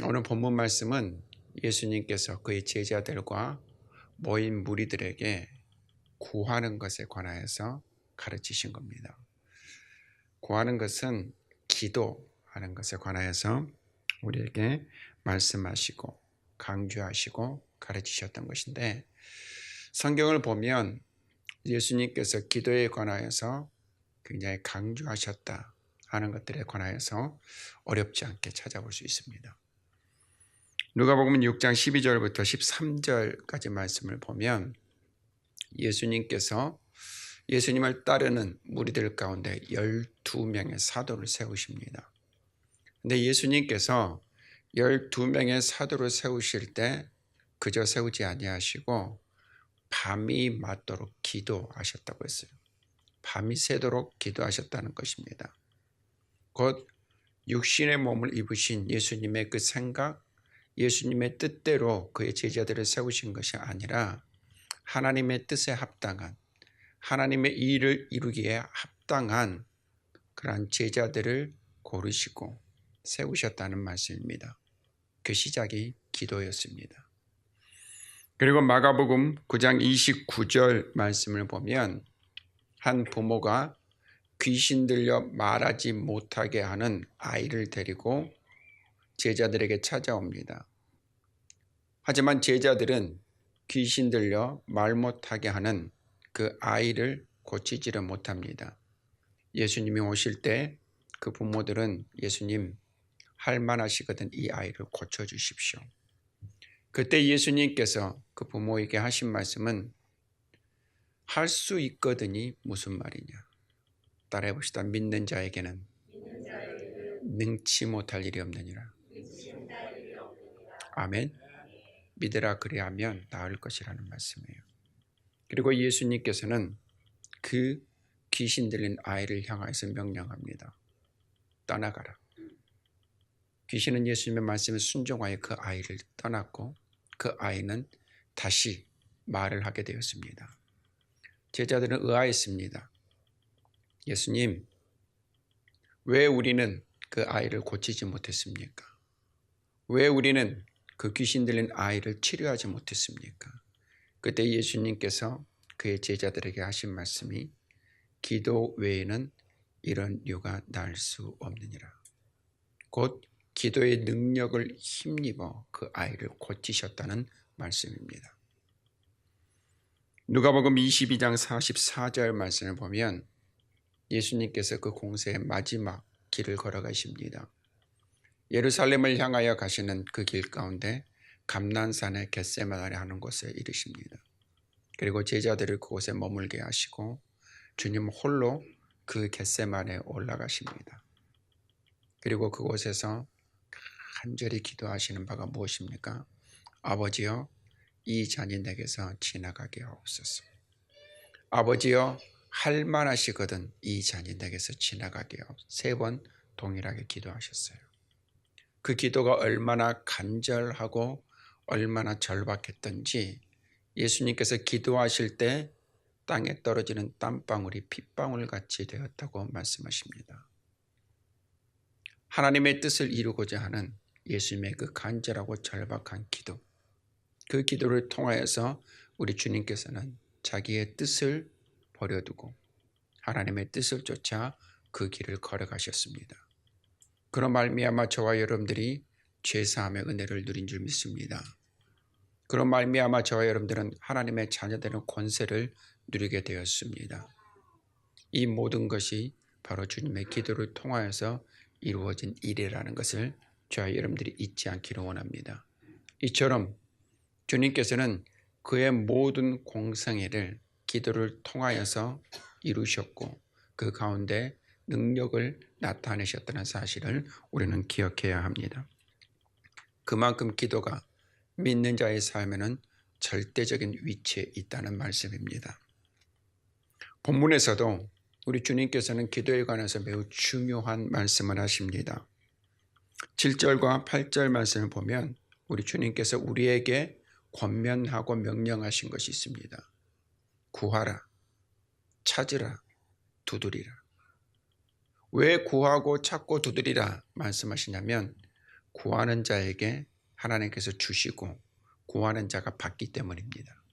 오늘 본문 말씀은 예수님께서 그의 제자들과 모인 무리들에게 구하는 것에 관하여서 가르치신 겁니다. 구하는 것은 기도하는 것에 관하여서 우리에게 말씀하시고 강조하시고 가르치셨던 것인데, 성경을 보면 예수님께서 기도에 관하여서 굉장히 강조하셨다 하는 것들에 관하여서 어렵지 않게 찾아볼 수 있습니다. 누가복음 6장 12절부터 13절까지 말씀을 보면 예수님께서 예수님을 따르는 무리들 가운데 12명의 사도를 세우십니다. 근데 예수님께서 12명의 사도를 세우실 때 그저 세우지 아니하시고 밤이 맞도록 기도하셨다고 했어요. 밤이 새도록 기도하셨다는 것입니다. 곧 육신의 몸을 입으신 예수님의 그 생각, 예수님의 뜻대로 그의 제자들을 세우신 것이 아니라 하나님의 뜻에 합당한, 하나님의 일을 이루기에 합당한 그러한 제자들을 고르시고 세우셨다는 말씀입니다. 그 시작이 기도였습니다. 그리고 마가복음 9장 29절 말씀을 보면 한 부모가 귀신 들려 말하지 못하게 하는 아이를 데리고 제자들에게 찾아옵니다. 하지만 제자들은 귀신 들려 말 못하게 하는 그 아이를 고치지를 못합니다. 예수님이 오실 때 그 부모들은 예수님 할만하시거든 이 아이를 고쳐주십시오. 그때 예수님께서 그 부모에게 하신 말씀은 할 수 있거든이 무슨 말이냐. 따라해 봅시다. 믿는 자에게는 능치 못할 일이 없느니라. 아멘. 믿으라 그리하면 나을 것이라는 말씀이에요. 그리고 예수님께서는 그 귀신 들린 아이를 향하여서 명령합니다. 떠나가라. 귀신은 예수님의 말씀에 순종하여 그 아이를 떠났고 그 아이는 다시 말을 하게 되었습니다. 제자들은 의아했습니다. 예수님, 왜 우리는 그 아이를 고치지 못했습니까? 왜 우리는 그 귀신 들린 아이를 치료하지 못했습니까? 그때 예수님께서 그의 제자들에게 하신 말씀이 기도 외에는 이런 유가 날 수 없느니라. 곧 기도의 능력을 힘입어 그 아이를 고치셨다는 말씀입니다. 누가복음 22장 44절 말씀을 보면 예수님께서 그 공세의 마지막 길을 걸어가십니다. 예루살렘을 향하여 가시는 그 길 가운데 감난산의 겟세마네 하는 곳에 이르십니다. 그리고 제자들을 그곳에 머물게 하시고 주님 홀로 그 겟세마네에 올라가십니다. 그리고 그곳에서 간절히 기도하시는 바가 무엇입니까? 아버지여, 이 잔이 내게서 지나가게 하옵소서. 아버지여, 할만하시거든 이 잔이 내게서 지나가게 하옵소서. 3번 동일하게 기도하셨어요. 그 기도가 얼마나 간절하고 얼마나 절박했던지 예수님께서 기도하실 때 땅에 떨어지는 땀방울이 핏방울같이 되었다고 말씀하십니다. 하나님의 뜻을 이루고자 하는 예수님의 그 간절하고 절박한 기도, 그 기도를 통하여서 우리 주님께서는 자기의 뜻을 버려두고 하나님의 뜻을 쫓아 그 길을 걸어가셨습니다. 그런 말미암아 저와 여러분들이 죄사함의 은혜를 누린 줄 믿습니다. 그런 말미암아 저와 여러분들은 하나님의 자녀되는 권세를 누리게 되었습니다. 이 모든 것이 바로 주님의 기도를 통하여서 이루어진 일이라는 것을 저와 여러분들이 잊지 않기를 원합니다. 이처럼 주님께서는 그의 모든 공생애를 기도를 통하여서 이루셨고 그 가운데 능력을 나타내셨다는 사실을 우리는 기억해야 합니다. 그만큼 기도가 믿는 자의 삶에는 절대적인 위치에 있다는 말씀입니다. 본문에서도 우리 주님께서는 기도에 관해서 매우 중요한 말씀을 하십니다. 7절과 8절 말씀을 보면 우리 주님께서 우리에게 권면하고 명령하신 것이 있습니다. 구하라, 찾으라, 두드리라. 왜 구하고 찾고 두드리라 말씀하시냐면 구하는 자에게 하나님께서 주시고 구하는 자가 받기 때문입니다.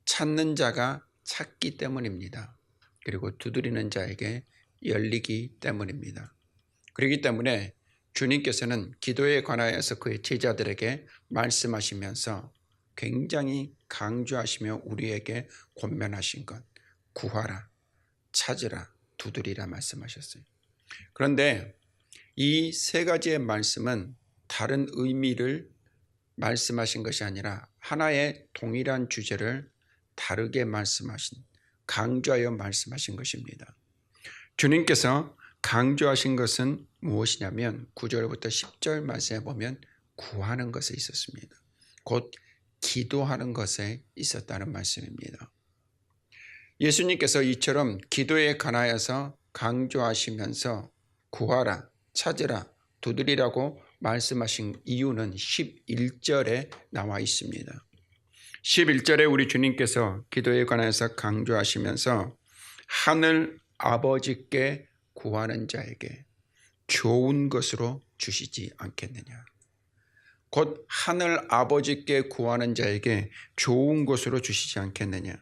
찾는 자가 찾기 때문입니다. 그리고 두드리는 자에게 열리기 때문입니다. 그렇기 때문에 주님께서는 기도에 관하여서 그의 제자들에게 말씀하시면서 굉장히 강조하시며 우리에게 권면하신 것, 구하라, 찾으라, 두드리라 말씀하셨어요. 그런데 이 세 가지의 말씀은 다른 의미를 말씀하신 것이 아니라 하나의 동일한 주제를 다르게 말씀하신, 강조하여 말씀하신 것입니다. 주님께서 강조하신 것은 무엇이냐면 9절부터 10절 말씀에 보면 구하는 것에 있었습니다. 곧 기도하는 것에 있었다는 말씀입니다. 예수님께서 이처럼 기도에 관하여서 강조하시면서 구하라, 찾으라, 두드리라고 말씀하신 이유는 11절에 나와 있습니다. 11절에 우리 주님께서 기도에 관해서 강조하시면서 하늘 아버지께 구하는 자에게 좋은 것으로 주시지 않겠느냐. 곧 하늘 아버지께 구하는 자에게 좋은 것으로 주시지 않겠느냐.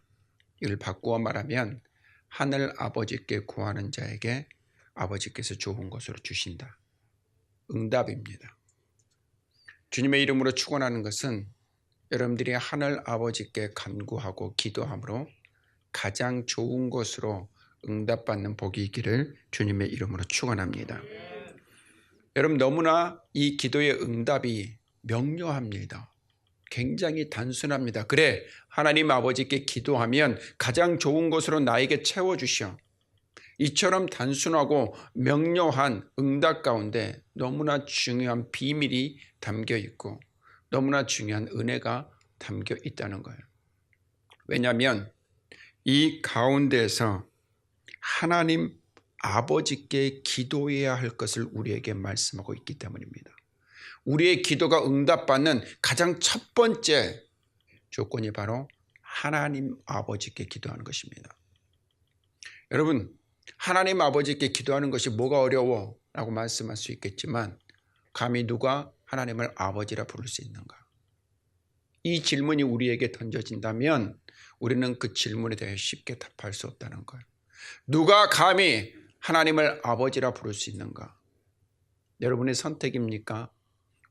이걸 바꾸어 말하면 하늘 아버지께 구하는 자에게 아버지께서 좋은 것으로 주신다. 응답입니다. 주님의 이름으로 축원하는 것은 여러분들이 하늘 아버지께 간구하고 기도함으로 가장 좋은 것으로 응답받는 복이 있기를 주님의 이름으로 축원합니다. 여러분, 너무나 이 기도의 응답이 명료합니다. 굉장히 단순합니다. 그래, 하나님 아버지께 기도하면 가장 좋은 것으로 나에게 채워주시오. 이처럼 단순하고 명료한 응답 가운데 너무나 중요한 비밀이 담겨 있고 너무나 중요한 은혜가 담겨 있다는 거예요. 왜냐하면 이 가운데에서 하나님 아버지께 기도해야 할 것을 우리에게 말씀하고 있기 때문입니다. 우리의 기도가 응답받는 가장 첫 번째 조건이 바로 하나님 아버지께 기도하는 것입니다. 여러분, 하나님 아버지께 기도하는 것이 뭐가 어려워? 라고 말씀할 수 있겠지만 감히 누가 하나님을 아버지라 부를 수 있는가? 이 질문이 우리에게 던져진다면 우리는 그 질문에 대해 쉽게 답할 수 없다는 거예요. 누가 감히 하나님을 아버지라 부를 수 있는가? 여러분의 선택입니까?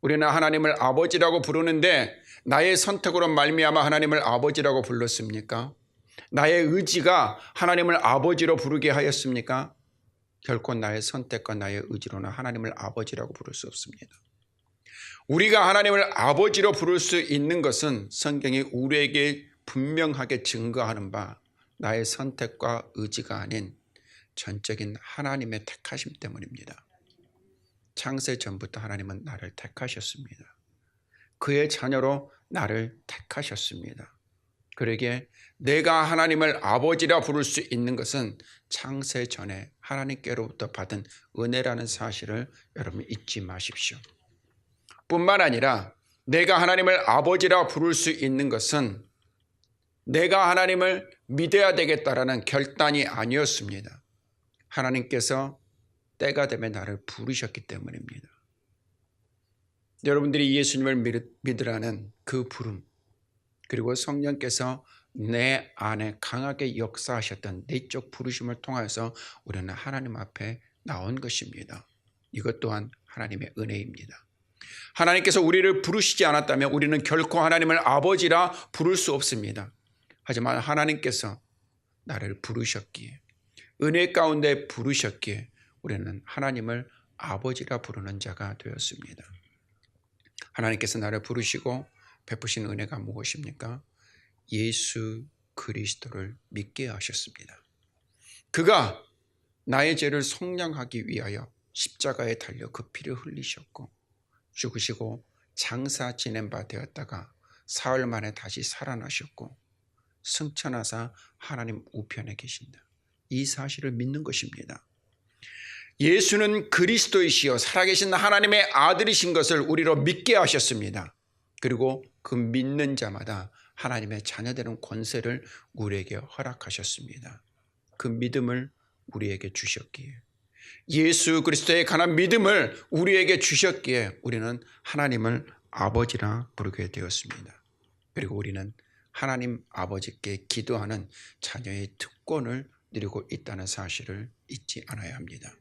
우리는 하나님을 아버지라고 부르는데 나의 선택으로 말미암아 하나님을 아버지라고 불렀습니까? 나의 의지가 하나님을 아버지로 부르게 하였습니까? 결코 나의 선택과 나의 의지로는 하나님을 아버지라고 부를 수 없습니다. 우리가 하나님을 아버지로 부를 수 있는 것은 성경이 우리에게 분명하게 증거하는 바 나의 선택과 의지가 아닌 전적인 하나님의 택하심 때문입니다. 창세 전부터 하나님은 나를 택하셨습니다. 그의 자녀로 나를 택하셨습니다. 그러기에 내가 하나님을 아버지라 부를 수 있는 것은 창세 전에 하나님께로부터 받은 은혜라는 사실을 여러분 잊지 마십시오. 뿐만 아니라 내가 하나님을 아버지라 부를 수 있는 것은 내가 하나님을 믿어야 되겠다라는 결단이 아니었습니다. 하나님께서 때가 되면 나를 부르셨기 때문입니다. 여러분들이 예수님을 믿으라는 그 부름, 그리고 성령께서 내 안에 강하게 역사하셨던 내적 부르심을 통해서 우리는 하나님 앞에 나온 것입니다. 이것 또한 하나님의 은혜입니다. 하나님께서 우리를 부르시지 않았다면 우리는 결코 하나님을 아버지라 부를 수 없습니다. 하지만 하나님께서 나를 부르셨기에, 은혜 가운데 부르셨기에 우리는 하나님을 아버지라 부르는 자가 되었습니다. 하나님께서 나를 부르시고 베푸신 은혜가 무엇입니까? 예수 그리스도를 믿게 하셨습니다. 그가 나의 죄를 속량하기 위하여 십자가에 달려 그 피를 흘리셨고 죽으시고 장사 지낸 바 되었다가 사흘 만에 다시 살아나셨고 승천하사 하나님 우편에 계신다. 이 사실을 믿는 것입니다. 예수는 그리스도이시여 살아계신 하나님의 아들이신 것을 우리로 믿게 하셨습니다. 그리고 그 믿는 자마다 하나님의 자녀되는 권세를 우리에게 허락하셨습니다. 그 믿음을 우리에게 주셨기에 예수 그리스도에 관한 믿음을 우리에게 주셨기에 우리는 하나님을 아버지라 부르게 되었습니다. 그리고 우리는 하나님 아버지께 기도하는 자녀의 특권을 누리고 있다는 사실을 잊지 않아야 합니다.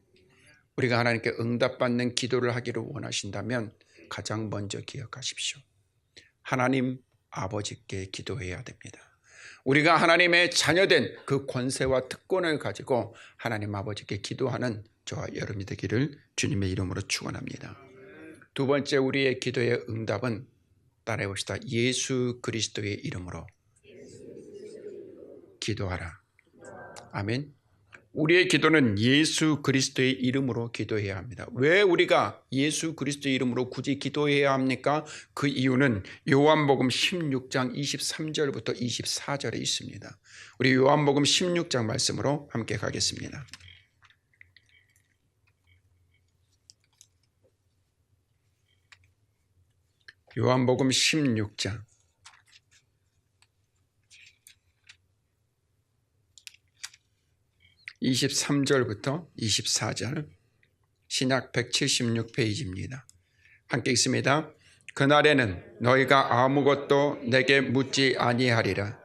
우리가 하나님께 응답받는 기도를 하기를 원하신다면 가장 먼저 기억하십시오. 하나님 아버지께 기도해야 됩니다. 우리가 하나님의 자녀된 그 권세와 특권을 가지고 하나님 아버지께 기도하는 저와 여러분이 되기를 주님의 이름으로 축원합니다. 두 번째, 우리의 기도의 응답은 따라해 봅시다. 예수 그리스도의 이름으로 기도하라. 아멘. 우리의 기도는 예수 그리스도의 이름으로 기도해야 합니다. 왜 우리가 예수 그리스도의 이름으로 굳이 기도해야 합니까? 그 이유는 요한복음 16장 23절부터 24절에 있습니다. 우리 요한복음 16장 말씀으로 함께 가겠습니다. 요한복음 16장 23절부터 24절, 신약 176페이지입니다. 함께 읽습니다. 그날에는 너희가 아무것도 내게 묻지 아니하리라.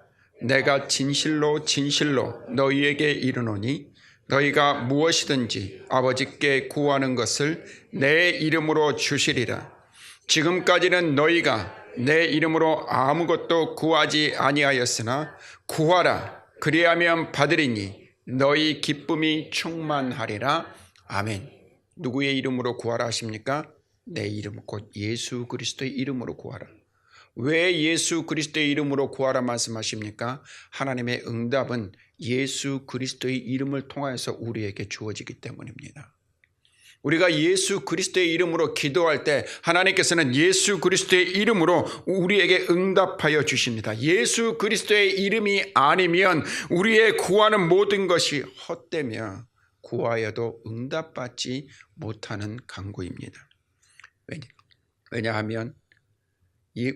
내가 진실로 진실로 너희에게 이르노니 너희가 무엇이든지 아버지께 구하는 것을 내 이름으로 주시리라. 지금까지는 너희가 내 이름으로 아무것도 구하지 아니하였으나 구하라. 그리하면 받으리니 너희 기쁨이 충만하리라. 아멘. 누구의 이름으로 구하라 하십니까? 내 이름, 곧 예수 그리스도의 이름으로 구하라. 왜 예수 그리스도의 이름으로 구하라 말씀하십니까? 하나님의 응답은 예수 그리스도의 이름을 통하여서 우리에게 주어지기 때문입니다. 우리가 예수 그리스도의 이름으로 기도할 때 하나님께서는 예수 그리스도의 이름으로 우리에게 응답하여 주십니다. 예수 그리스도의 이름이 아니면 우리의 구하는 모든 것이 헛되며 구하여도 응답받지 못하는 간구입니다. 왜냐하면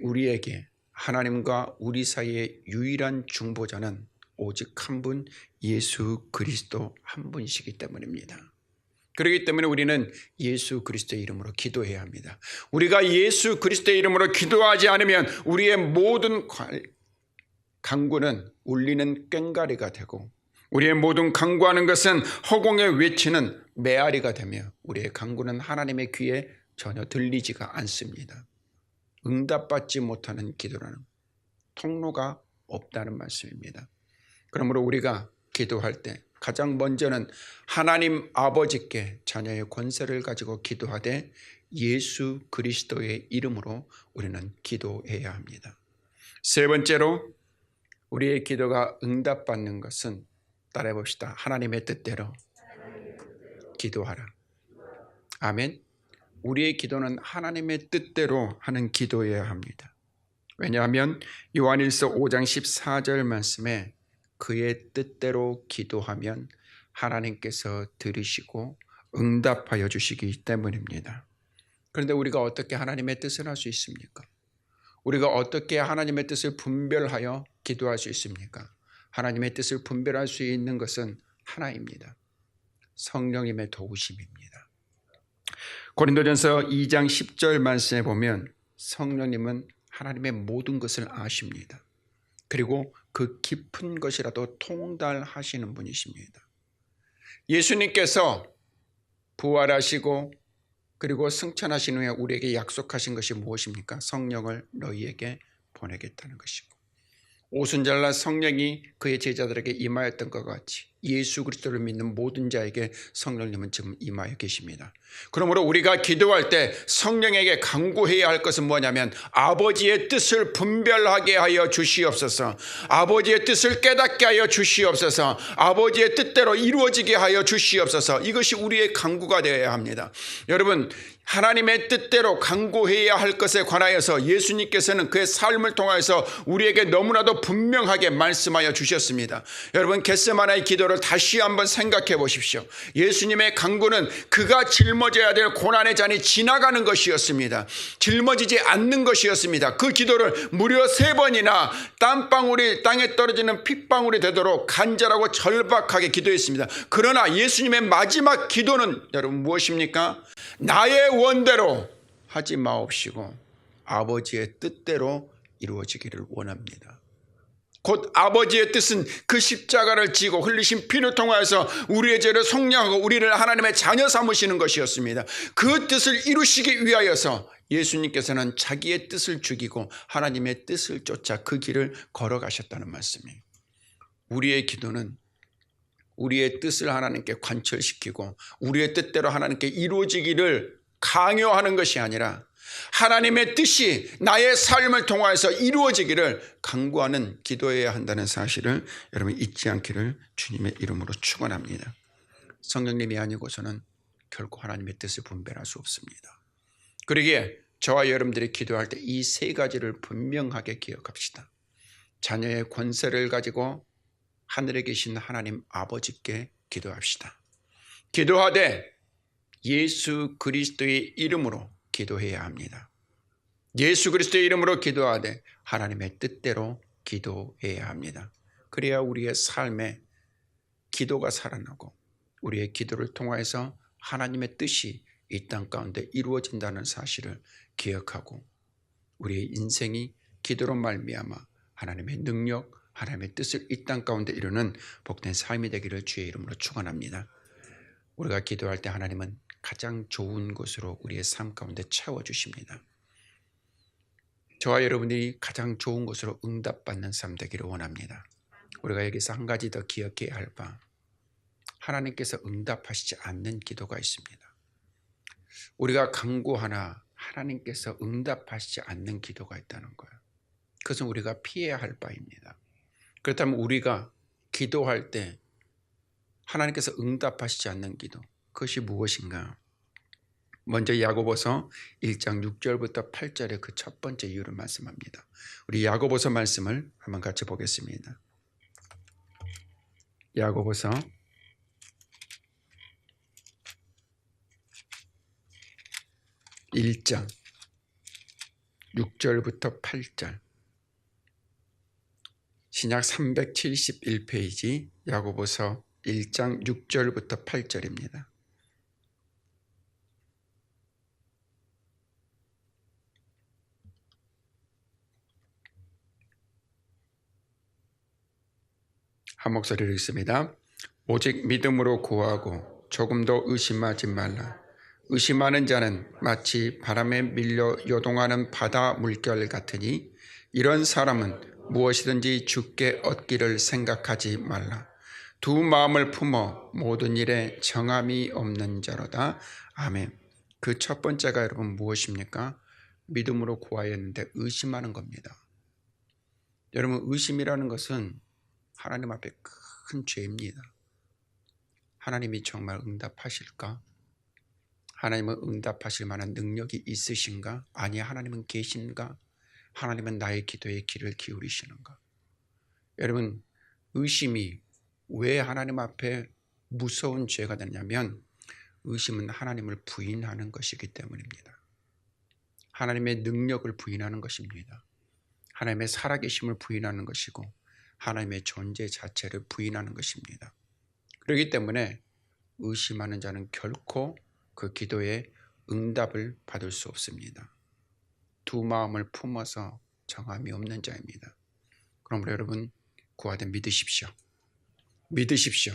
우리에게 하나님과 우리 사이의 유일한 중보자는 오직 한 분, 예수 그리스도 한 분이시기 때문입니다. 그렇기 때문에 우리는 예수 그리스도의 이름으로 기도해야 합니다. 우리가 예수 그리스도의 이름으로 기도하지 않으면 우리의 모든 간구는 울리는 꽹과리가 되고 우리의 모든 간구하는 것은 허공에 외치는 메아리가 되며 우리의 간구는 하나님의 귀에 전혀 들리지가 않습니다. 응답받지 못하는 기도라는 통로가 없다는 말씀입니다. 그러므로 우리가 기도할 때 가장 먼저는 하나님 아버지께 자녀의 권세를 가지고 기도하되 예수 그리스도의 이름으로 우리는 기도해야 합니다. 세 번째로 우리의 기도가 응답받는 것은 따라해 봅시다. 하나님의 뜻대로 기도하라. 아멘. 우리의 기도는 하나님의 뜻대로 하는 기도여야 합니다. 왜냐하면 요한일서 5장 14절 말씀에 그의 뜻대로 기도하면 하나님께서 들으시고 응답하여 주시기 때문입니다. 그런데 우리가 어떻게 하나님의 뜻을 할 수 있습니까? 우리가 어떻게 하나님의 뜻을 분별하여 기도할 수 있습니까? 하나님의 뜻을 분별할 수 있는 것은 하나입니다. 성령님의 도우심입니다. 고린도전서 2장 10절 말씀에 보면 성령님은 하나님의 모든 것을 아십니다. 그리고 그 깊은 것이라도 통달하시는 분이십니다. 예수님께서 부활하시고 그리고 승천하신 후에 우리에게 약속하신 것이 무엇입니까? 성령을 너희에게 보내겠다는 것이고 오순절날 성령이 그의 제자들에게 임하였던 것 같이 예수 그리스도를 믿는 모든 자에게 성령님은 지금 임하여 계십니다. 그러므로 우리가 기도할 때 성령에게 간구해야 할 것은 뭐냐면 아버지의 뜻을 분별하게 하여 주시옵소서, 아버지의 뜻을 깨닫게 하여 주시옵소서, 아버지의 뜻대로 이루어지게 하여 주시옵소서. 이것이 우리의 간구가 되어야 합니다. 여러분, 하나님의 뜻대로 강구해야 할 것에 관하여서 예수님께서는 그의 삶을 통하여서 우리에게 너무나도 분명하게 말씀하여 주셨습니다. 여러분, 겟세마네의 기도를 다시 한번 생각해 보십시오. 예수님의 강구는 그가 짊어져야 될 고난의 잔이 지나가는 것이었습니다. 짊어지지 않는 것이었습니다. 그 기도를 무려 3번이나 땀방울이 땅에 떨어지는 핏방울이 되도록 간절하고 절박하게 기도했습니다. 그러나 예수님의 마지막 기도는 여러분 무엇입니까? 나의 원대로 하지 마옵시고 아버지의 뜻대로 이루어지기를 원합니다. 곧 아버지의 뜻은 그 십자가를 지고 흘리신 피를 통하여서 우리의 죄를 속량하고 우리를 하나님의 자녀 삼으시는 것이었습니다. 그 뜻을 이루시기 위하여서 예수님께서는 자기의 뜻을 죽이고 하나님의 뜻을 쫓아 그 길을 걸어가셨다는 말씀이에요. 우리의 기도는 우리의 뜻을 하나님께 관철시키고 우리의 뜻대로 하나님께 이루어지기를 강요하는 것이 아니라 하나님의 뜻이 나의 삶을 통하여서 이루어지기를 간구하는 기도해야 한다는 사실을 여러분 잊지 않기를 주님의 이름으로 축원합니다. 성령님이 아니고서는 결코 하나님의 뜻을 분별할 수 없습니다. 그러기에 저와 여러분들이 기도할 때 이 3가지를 분명하게 기억합시다. 자녀의 권세를 가지고 하늘에 계신 하나님 아버지께 기도합시다. 기도하되 예수 그리스도의 이름으로 기도해야 합니다. 예수 그리스도의 이름으로 기도하되 하나님의 뜻대로 기도해야 합니다. 그래야 우리의 삶에 기도가 살아나고 우리의 기도를 통해서 하나님의 뜻이 이 땅 가운데 이루어진다는 사실을 기억하고 우리의 인생이 기도로 말미암아 하나님의 능력, 하나님의 뜻을 이 땅 가운데 이루는 복된 삶이 되기를 주의 이름으로 축원합니다. 우리가 기도할 때 하나님은 가장 좋은 것으로 우리의 삶 가운데 채워주십니다. 저와 여러분들이 가장 좋은 것으로 응답받는 삶 되기를 원합니다. 우리가 여기서 한 가지 더 기억해야 할 바, 하나님께서 응답하시지 않는 기도가 있습니다. 우리가 간구하나 하나님께서 응답하시지 않는 기도가 있다는 거예요. 그것은 우리가 피해야 할 바입니다. 그렇다면 우리가 기도할 때 하나님께서 응답하시지 않는 기도, 그것이 무엇인가? 먼저 야고보서 1장 6절부터 8절의 그 첫 번째 이유를 말씀합니다. 우리 야고보서 말씀을 한번 같이 보겠습니다. 야고보서 1장 6절부터 8절, 신약 371페이지 야고보서 1장 6절부터 8절입니다. 한 목소리로 읽습니다. 오직 믿음으로 구하고 조금도 의심하지 말라. 의심하는 자는 마치 바람에 밀려 요동하는 바다 물결 같으니 이런 사람은 무엇이든지 주께 얻기를 생각하지 말라. 두 마음을 품어 모든 일에 정함이 없는 자로다. 아멘. 그 첫 번째가 여러분 무엇입니까? 믿음으로 구하야 했는데 의심하는 겁니다. 여러분, 의심이라는 것은 하나님 앞에 큰 죄입니다. 하나님이 정말 응답하실까? 하나님은 응답하실 만한 능력이 있으신가? 아니, 하나님은 계신가? 하나님은 나의 기도에 귀를 기울이시는가? 여러분, 의심이 왜 하나님 앞에 무서운 죄가 되냐면 의심은 하나님을 부인하는 것이기 때문입니다. 하나님의 능력을 부인하는 것입니다. 하나님의 살아계심을 부인하는 것이고 하나님의 존재 자체를 부인하는 것입니다. 그렇기 때문에 의심하는 자는 결코 그 기도에 응답을 받을 수 없습니다. 두 마음을 품어서 정함이 없는 자입니다. 그러므로 여러분, 구하되 믿으십시오. 믿으십시오.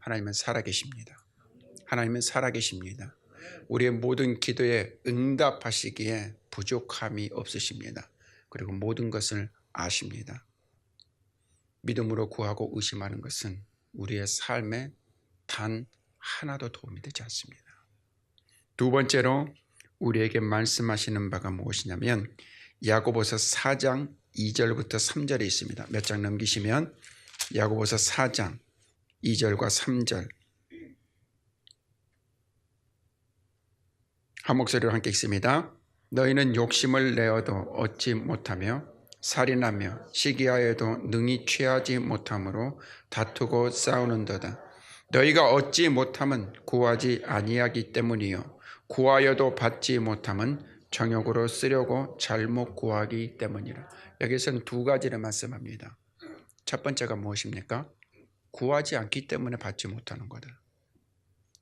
하나님은 살아계십니다. 하나님은 살아계십니다. 우리의 모든 기도에 응답하시기에 부족함이 없으십니다. 그리고 모든 것을 아십니다. 믿음으로 구하고 의심하는 것은 우리의 삶에 단 하나도 도움이 되지 않습니다. 두 번째로 우리에게 말씀하시는 바가 무엇이냐면 야고보서 4장 2절부터 3절에 있습니다. 몇 장 넘기시면 야고보서 4장 2절과 3절 한 목소리로 함께 읽습니다. 너희는 욕심을 내어도 얻지 못하며 살인하며 시기하여도 능히 취하지 못함으로 다투고 싸우는도다. 너희가 얻지 못함은 구하지 아니하기 때문이요 구하여도 받지 못함은 정욕으로 쓰려고 잘못 구하기 때문이라. 여기서는 두 가지를 말씀합니다. 첫 번째가 무엇입니까? 구하지 않기 때문에 받지 못하는 거다.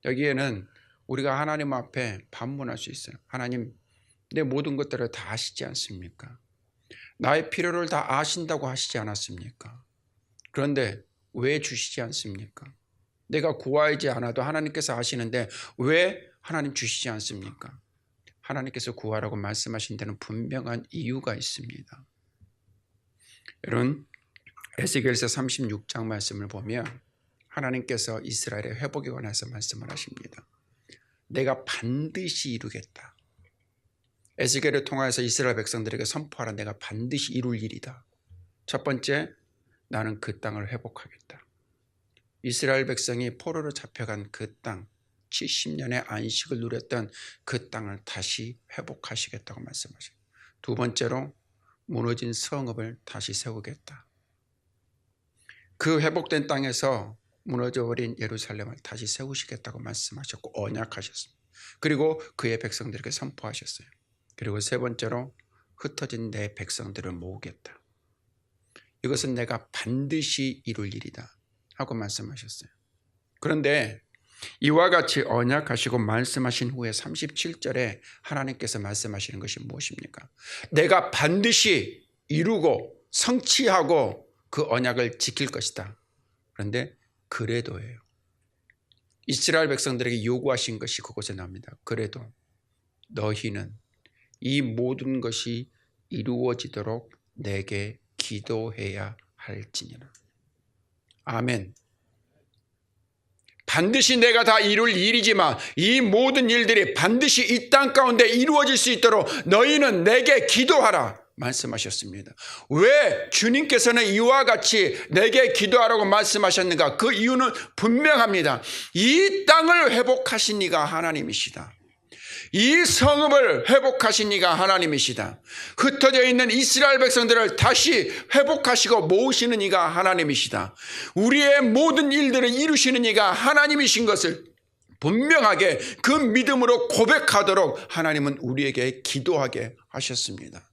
여기에는 우리가 하나님 앞에 반문할 수 있어요. 하나님, 내 모든 것들을 다 아시지 않습니까? 나의 필요를 다 아신다고 하시지 않았습니까? 그런데 왜 주시지 않습니까? 내가 구하지 않아도 하나님께서 아시는데 왜 하나님 주시지 않습니까? 하나님께서 구하라고 말씀하신 데는 분명한 이유가 있습니다. 여러분, 에스겔서 36장 말씀을 보면 하나님께서 이스라엘의 회복에 관해서 말씀을 하십니다. 내가 반드시 이루겠다. 에스겔을 통하여서 이스라엘 백성들에게 선포하라. 내가 반드시 이룰 일이다. 첫 번째, 나는 그 땅을 회복하겠다. 이스라엘 백성이 포로로 잡혀간 그 땅, 70년의 안식을 누렸던 그 땅을 다시 회복하시겠다고 말씀하십니다. 두 번째로, 무너진 성읍을 다시 세우겠다. 그 회복된 땅에서 무너져버린 예루살렘을 다시 세우시겠다고 말씀하셨고 언약하셨습니다. 그리고 그의 백성들에게 선포하셨어요. 그리고 세 번째로, 흩어진 내 백성들을 모으겠다. 이것은 내가 반드시 이룰 일이다 하고 말씀하셨어요. 그런데 이와 같이 언약하시고 말씀하신 후에 37절에 하나님께서 말씀하시는 것이 무엇입니까? 내가 반드시 이루고 성취하고 그 언약을 지킬 것이다. 그런데 그래도예요. 이스라엘 백성들에게 요구하신 것이 그곳에 나옵니다. 그래도 너희는 이 모든 것이 이루어지도록 내게 기도해야 할지니라. 아멘. 반드시 내가 다 이룰 일이지만 이 모든 일들이 반드시 이 땅 가운데 이루어질 수 있도록 너희는 내게 기도하라 말씀하셨습니다. 왜 주님께서는 이와 같이 내게 기도하라고 말씀하셨는가? 그 이유는 분명합니다. 이 땅을 회복하신 이가 하나님이시다. 이 성읍을 회복하신 이가 하나님이시다. 흩어져 있는 이스라엘 백성들을 다시 회복하시고 모으시는 이가 하나님이시다. 우리의 모든 일들을 이루시는 이가 하나님이신 것을 분명하게 그 믿음으로 고백하도록 하나님은 우리에게 기도하게 하셨습니다.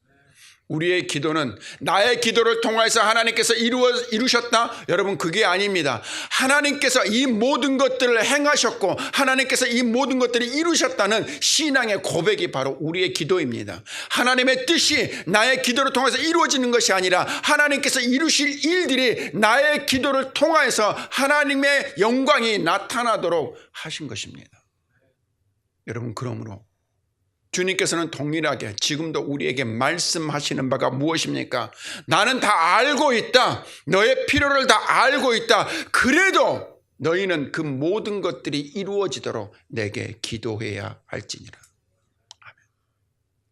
우리의 기도는 나의 기도를 통해서 하나님께서 이루셨다? 여러분, 그게 아닙니다. 하나님께서 이 모든 것들을 행하셨고 하나님께서 이 모든 것들을 이루셨다는 신앙의 고백이 바로 우리의 기도입니다. 하나님의 뜻이 나의 기도를 통해서 이루어지는 것이 아니라 하나님께서 이루실 일들이 나의 기도를 통해서 하나님의 영광이 나타나도록 하신 것입니다. 여러분, 그러므로 주님께서는 동일하게 지금도 우리에게 말씀하시는 바가 무엇입니까? 나는 다 알고 있다. 너의 필요를 다 알고 있다. 그래도 너희는 그 모든 것들이 이루어지도록 내게 기도해야 할지니라. 아멘.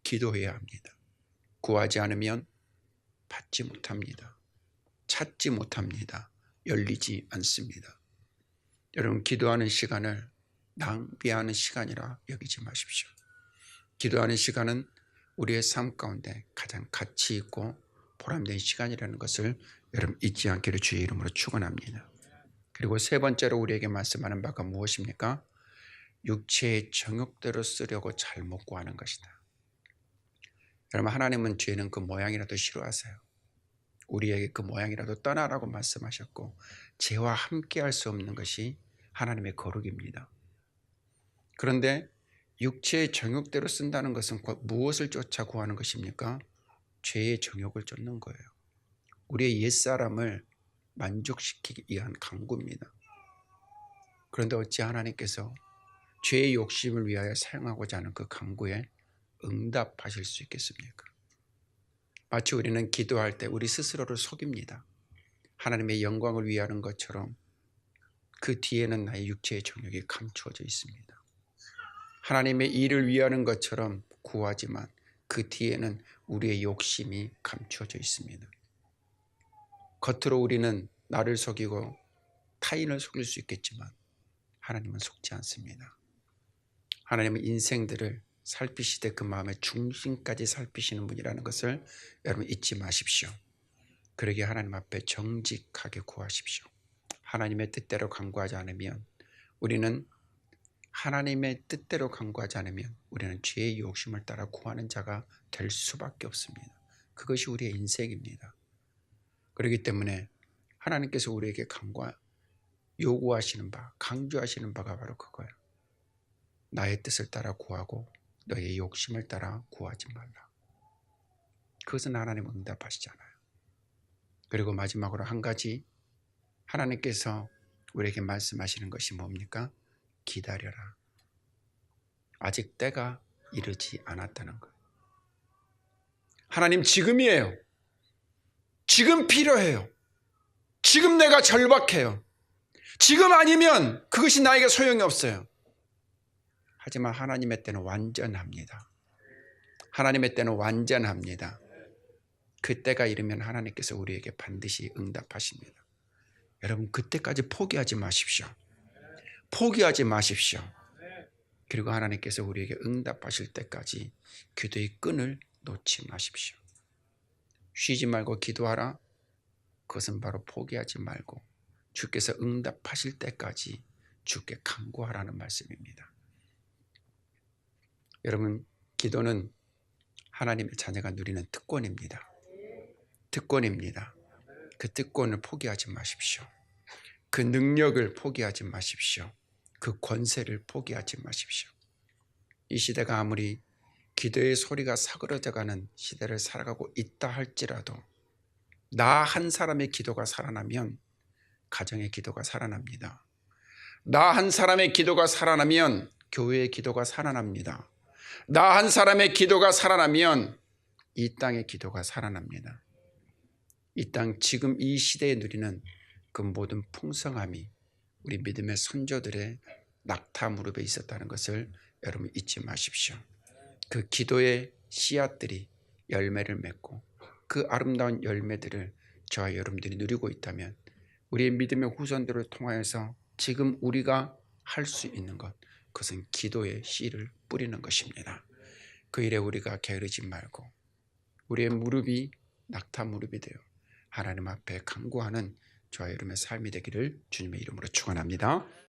기도해야 합니다. 구하지 않으면 받지 못합니다. 찾지 못합니다. 열리지 않습니다. 여러분, 기도하는 시간을 낭비하는 시간이라 여기지 마십시오. 기도하는 시간은 우리의 삶 가운데 가장 가치 있고 보람된 시간이라는 것을 여러분 잊지 않기를 주의 이름으로 축원합니다. 그리고 세 번째로 우리에게 말씀하는 바가 무엇입니까? 육체의 정욕대로 쓰려고 잘못 구하는 것이다. 여러분, 하나님은 죄는 그 모양이라도 싫어하세요. 우리에게 그 모양이라도 떠나라고 말씀하셨고 죄와 함께할 수 없는 것이 하나님의 거룩입니다. 그런데 육체의 정욕대로 쓴다는 것은 무엇을 쫓아 구하는 것입니까? 죄의 정욕을 쫓는 거예요. 우리의 옛사람을 만족시키기 위한 강구입니다. 그런데 어찌 하나님께서 죄의 욕심을 위하여 사용하고자 하는 그 강구에 응답하실 수 있겠습니까? 마치 우리는 기도할 때 우리 스스로를 속입니다. 하나님의 영광을 위하는 것처럼 그 뒤에는 나의 육체의 정욕이 감추어져 있습니다. 하나님의 일을 위하는 것처럼 구하지만 그 뒤에는 우리의 욕심이 감추어져 있습니다. 겉으로 우리는 나를 속이고 타인을 속일 수 있겠지만 하나님은 속지 않습니다. 하나님은 인생들을 살피시되 그 마음의 중심까지 살피시는 분이라는 것을 여러분 잊지 마십시오. 그러기에 하나님 앞에 정직하게 구하십시오. 하나님의 뜻대로 간구하지 않으면 우리는 죄의 욕심을 따라 구하는 자가 될 수밖에 없습니다. 그것이 우리의 인생입니다. 그렇기 때문에 하나님께서 우리에게 요구하시는 바, 강조하시는 바가 바로 그거예요. 나의 뜻을 따라 구하고 너의 욕심을 따라 구하지 말라. 그것은 하나님 응답하시잖아요. 그리고 마지막으로 한 가지 하나님께서 우리에게 말씀하시는 것이 뭡니까? 기다려라. 아직 때가 이르지 않았다는 거예요. 하나님 지금이에요. 지금 필요해요. 지금 내가 절박해요. 지금 아니면 그것이 나에게 소용이 없어요. 하지만 하나님의 때는 완전합니다. 하나님의 때는 완전합니다. 그 때가 이르면 하나님께서 우리에게 반드시 응답하십니다. 여러분 그때까지 포기하지 마십시오. 포기하지 마십시오. 그리고 하나님께서 우리에게 응답하실 때까지 기도의 끈을 놓지 마십시오. 쉬지 말고 기도하라. 그것은 바로 포기하지 말고 주께서 응답하실 때까지 주께 간구하라는 말씀입니다. 여러분 기도는 하나님의 자녀가 누리는 특권입니다. 특권입니다. 그 특권을 포기하지 마십시오. 그 능력을 포기하지 마십시오. 그 권세를 포기하지 마십시오. 이 시대가 아무리 기도의 소리가 사그러져가는 시대를 살아가고 있다 할지라도 나 한 사람의 기도가 살아나면 가정의 기도가 살아납니다. 나 한 사람의 기도가 살아나면 교회의 기도가 살아납니다. 나 한 사람의 기도가 살아나면 이 땅의 기도가 살아납니다. 이 땅 지금 이 시대에 누리는 그 모든 풍성함이 우리 믿음의 선조들의 낙타 무릎에 있었다는 것을 여러분 잊지 마십시오. 그 기도의 씨앗들이 열매를 맺고 그 아름다운 열매들을 저와 여러분들이 누리고 있다면 우리의 믿음의 후손들을 통하여서 지금 우리가 할 수 있는 것, 그것은 기도의 씨를 뿌리는 것입니다. 그 일에 우리가 게으르지 말고 우리의 무릎이 낙타 무릎이 되어 하나님 앞에 간구하는 저와 여러분의 삶이 되기를 주님의 이름으로 축원합니다.